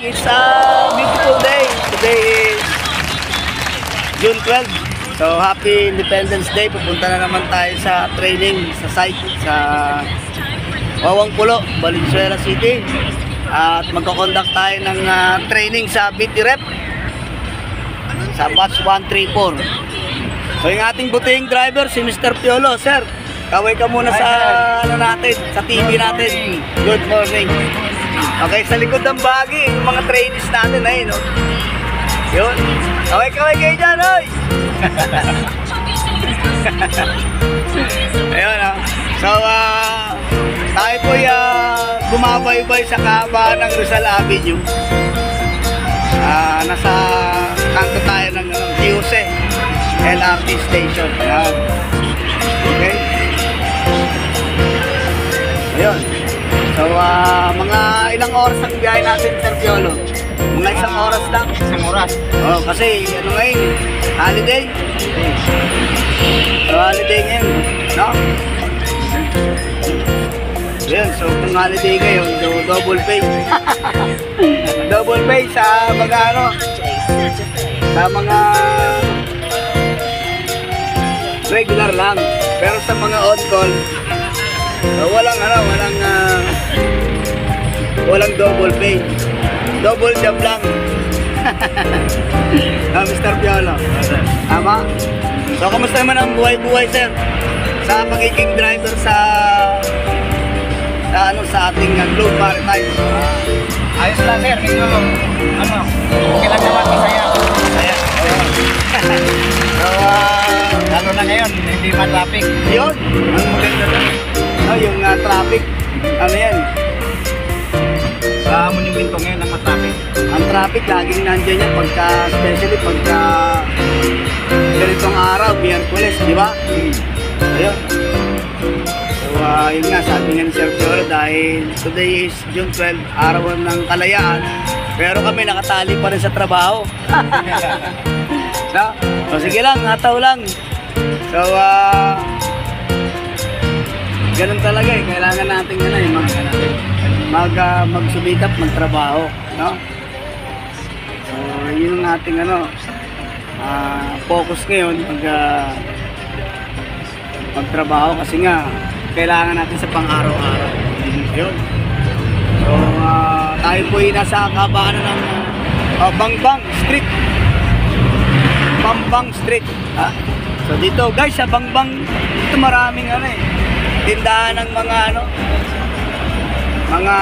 It's a beautiful day. Today is June 12. So happy Independence Day. Pupunta na naman tayo sa training sa site sa Wawang Pulo, Valenzuela City. At magko-conduct tayo ng training sa BT Rep sa batch 134. So yung ating butihing driver si Mr. Piolo. Sir, kaway ka muna sa ano natin, sa TV natin. Good morning. Okay, sa likod ng bagi, yung mga trainees natin ay, no? Yun. Kaway kayo dyan, oy! Ayun, no? So, tayo po bumabaybay sa kahabaan ng Rizal Avenue. Nasa kanto tayo ng Giuse LRT Station. Ayan. Okay? Ayun. So, mga ilang oras ang biyahe natin, Sir Piolo? Mga isang oras lang. Isang oras. Oh, kasi ano ngayon, holiday. So, holiday ngayon, no? Ayan, so kung holiday ngayon, so, double pay. Double pay sa mga ano, sa mga regular lang. Pero sa mga on-call, so, walang double pay. Double job lang. Mr. Piolo. Tama? So, kamusta naman ang buhay-buhay, sir? Sa magiging driver sa ating Globe Maritime. Ayos lang, sir. Medyo, okay lang naman, masaya. Masaya. So, lalo na ngayon, hindi man traffic. yun, ang maganda lang. Yung traffic, ano yan? Sa monumento ngayon ang traffic. Ang traffic, laging nandiyan yan especially pagka ganitong araw, Miyerkules, di ba? Ayun. So, yun nga, sabi nga ni Sir Piolo, dahil today is June 12, araw ng kalayaan, pero kami nakatali pa rin sa trabaho. No? So, sige lang, hataw lang. So, ganun talaga eh, kailangan natin magsubikap, magtrabaho, no? So, yun ang ating focus ngayon, magtrabaho kasi nga kailangan natin sa pang-araw-araw. Yun. So, tayo po ay nasa kabaanan ng Bangbang Street. Bangbang Street. So, dito guys, sa Bangbang, dito maraming tindahan ng mga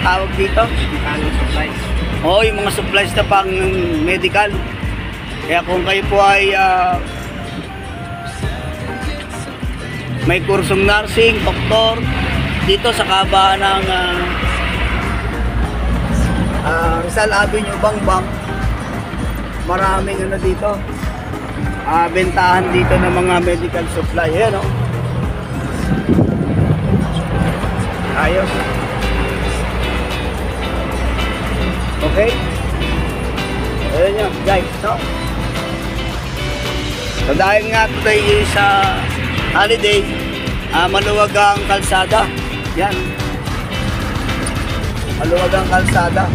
tawag dito, Supplies. oo, yung mga supplies na pang medical. Kaya kung kayo po ay may kursong nursing, doktor, dito sa kabaan ng Rizal Avenue, Bangbang, maraming dito, bentahan dito ng mga medical supply. Ayan, oh. Ayos. Okay. Ayan nyo, guys. So dahil nga today is holiday, maluwag ang kalsada. Yan. Maluwag ang kalsada.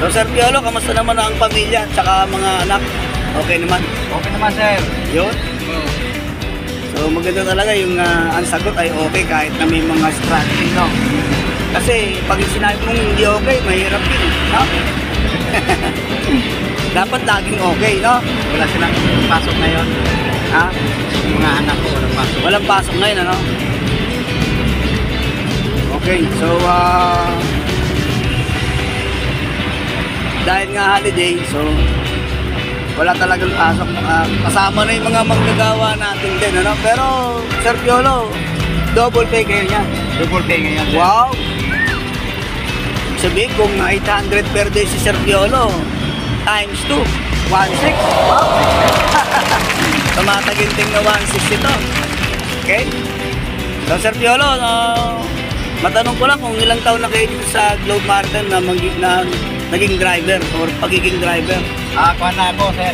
So Sir Piolo, kamusta naman ang pamilya at saka mga anak? Okay naman? Okay naman, sir. Yun? So maganda talaga yung ang sagot ay okay kahit na may mga strategy, no? Kasi pag sinabi mong hindi okay, mahirap yun, no? Dapat laging okay, no? Wala silang pasok ngayon. Ha? Yung mga anak ko, walang pasok. Walang pasok ngayon, ano? Okay, so dahil nga holiday, so wala talagang pasok. Kasama na yung mga manggagawa natin din, ano? Pero Sir Piolo, double pay kayo niya. Double pay ngayon, sir. Wow! Sabihin kung 800 per day si Sir Piolo, times 2, 1.6. Wow! Tumataginting na 1.6 ito. Okay? So Sir Piolo, matanong ko lang kung ilang taon na kayo dito sa Globe Maritime na naging driver or pagiging driver. Kuha na ako, sir.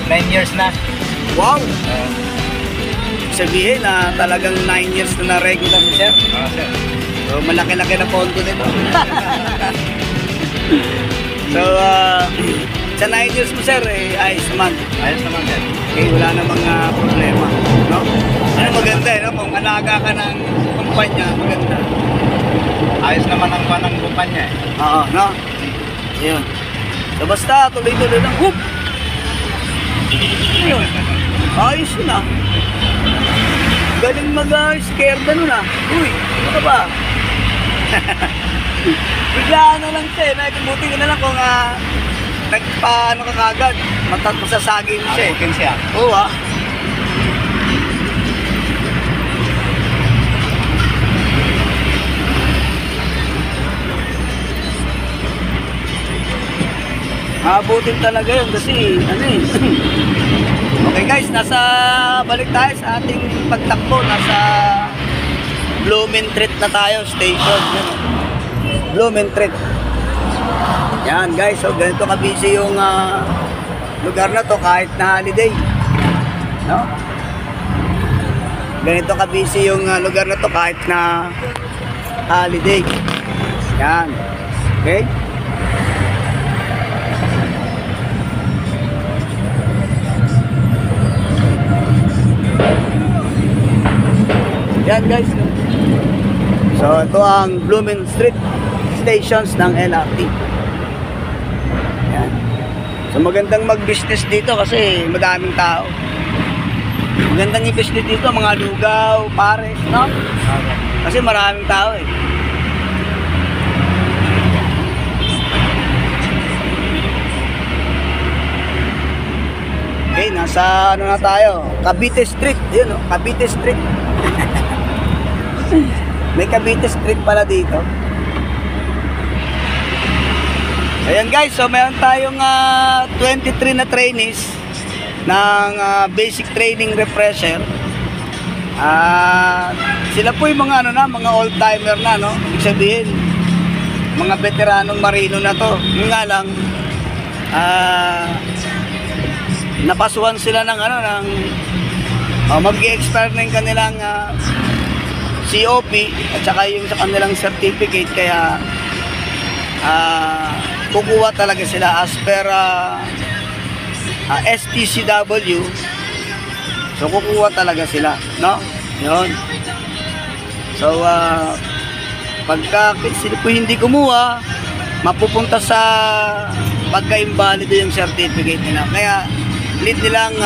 9 years na. Wow! sabihin na talagang 9 years na na-regular si sir. Sir. So, malaki-laki na pondo din. So, sa 9 years mo sir, ayos naman. Ayos naman, sir. Okay, wala namang problema. No? Ano maganda no? Kung alaga ka ng kumpanya, maganda. Ayos naman ang panang kumpanya eh. Oo, no? Yun. So, basta tuloy-tuloy lang. Whoop! Yun. Ayos yun ah. Galing mag-scare na nun ah. Uy, ano ka ba? Biglaan na lang siya eh. Buti ka na lang kung nagpaano ka kagad. Masasagi mo siya eh. Abutin siya. Oo ah. Abutin talaga yun kasi ano eh. Okay guys, balik tayo sa ating pagtakbo. Nasa Blumentritt na tayo, station. Yan. Blumentritt. Yan guys, so ganito ka-busy yung lugar na to kahit na holiday. No? Ganito ka-busy yung lugar na to kahit na holiday. Yan. Okay? Yan guys. So ito ang Blumentritt stations ng LRT. Yan. So magandang mag-business dito kasi madaming tao. Magandang i-business dito mga lugaw, pares, no? Kasi maraming tao eh. Okay, nasa ano na tayo? Cavite Street. Yun, no? Cavite Street. May Cavite Street pala dito. Ayan guys, so meron tayong 23 na trainees ng basic training refresher. Sila po yung mga ano na, mga old timer na, no? Ibig sabihin, mga veteranong marino na to. Yung nga lang, napasuhan sila ng ano, ng mag-i-expire na yung kanilang COP at saka yung sa kanilang certificate, kaya kukuha talaga sila as per STCW. So kukuha talaga sila, no? Yun. So pagka sila po hindi kumuha, mapupunta sa pagka-invalid yung certificate nila. Kaya need nilang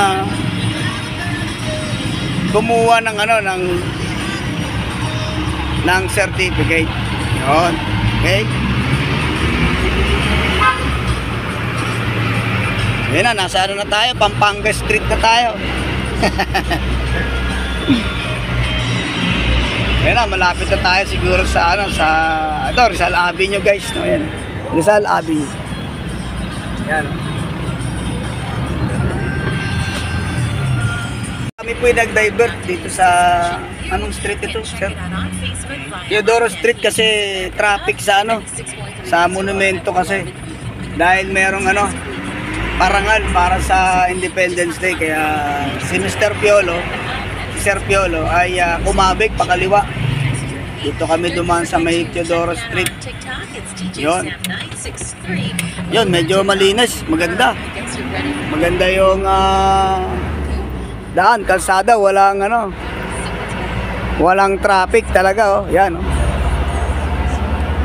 kumuha ng ano, ng certificate. Yun. Okay? Yun na, nasa ano na tayo, Pampanga Street na tayo. Yun na, malapit na tayo siguro sa ano, sa ito, Rizal Avenue guys, no? Yan. Rizal Avenue. Yan. Kami po yung nag-divert dito sa anong street ito, sir? Teodoro Street kasi traffic sa ano, sa monumento kasi. Dahil merong ano, parangal para sa Independence Day, kaya si Mr. Piolo, si Sir Piolo ay kumabig pakaliwa. Dito kami dumaan sa may Teodoro Street. Yun. Yun, medyo malinis, maganda. Maganda yung daan, kalsada, walang ano, walang traffic talaga, oh. Yan, oh.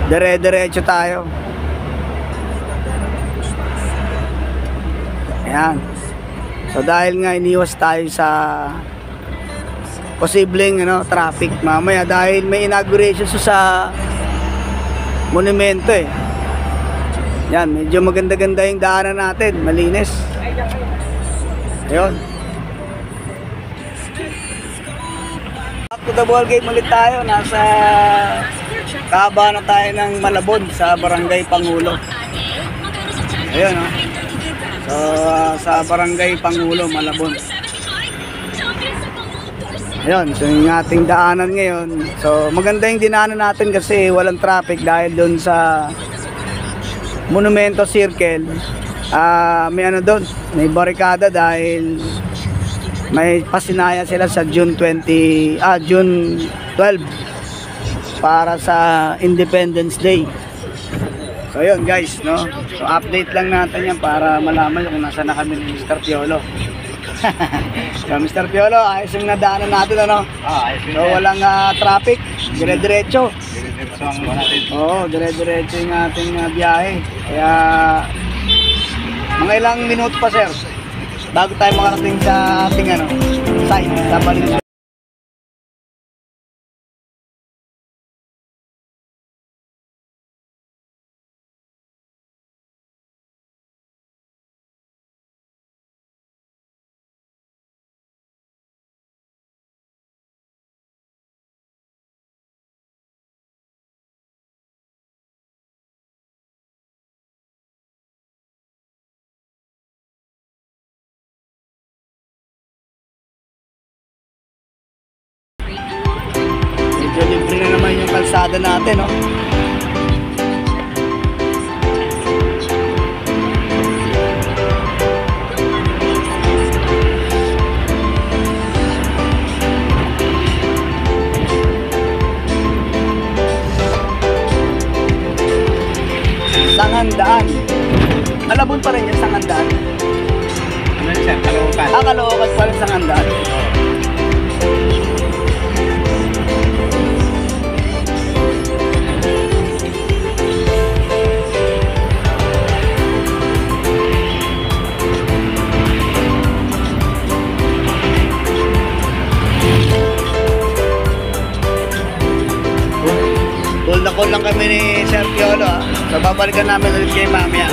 Dire-diretso tayo. Ayan. So dahil nga iniwas tayo sa posibleng ano, traffic mamaya dahil may inauguration sa monumento eh. Yan, medyo maganda-ganda yung daanan natin, malinis. Ayun. Back to the ball game ulit tayo. Nasa kaba na tayo ng Malabon sa Barangay Pangulo. Ayun, oh. So, sa Barangay Pangulo, Malabon. Ayun, so yung ating daanan ngayon. So, maganda yung dinaanan natin kasi walang traffic dahil doon sa Monumento Circle. May ano doon, may barikada dahil may pasinaya sila sa June 12 para sa Independence Day. So yun guys, no? So update lang natin yan para malaman kung nasa na kami ni Mr. Piolo. So Mr. Piolo, ayos yung nadaanan natin, ano? Ayos So walang traffic, dire-diretso. Diretso ang natin. Oo, dire-diretso yung ating biyahe. Kaya mga ilang minuto pa sir bago tayo makarating sa ating site sa Valenzuela. Medyo libre na naman yung kalsada natin, no? Sangandaan. Malabon pa rin yung Sangandaan. Ano yun, sir? Caloocan. Caloocan pa rin Sangandaan. Call na call lang kami ni Sir Piolo, So babalikan namin ulit kay mamaya.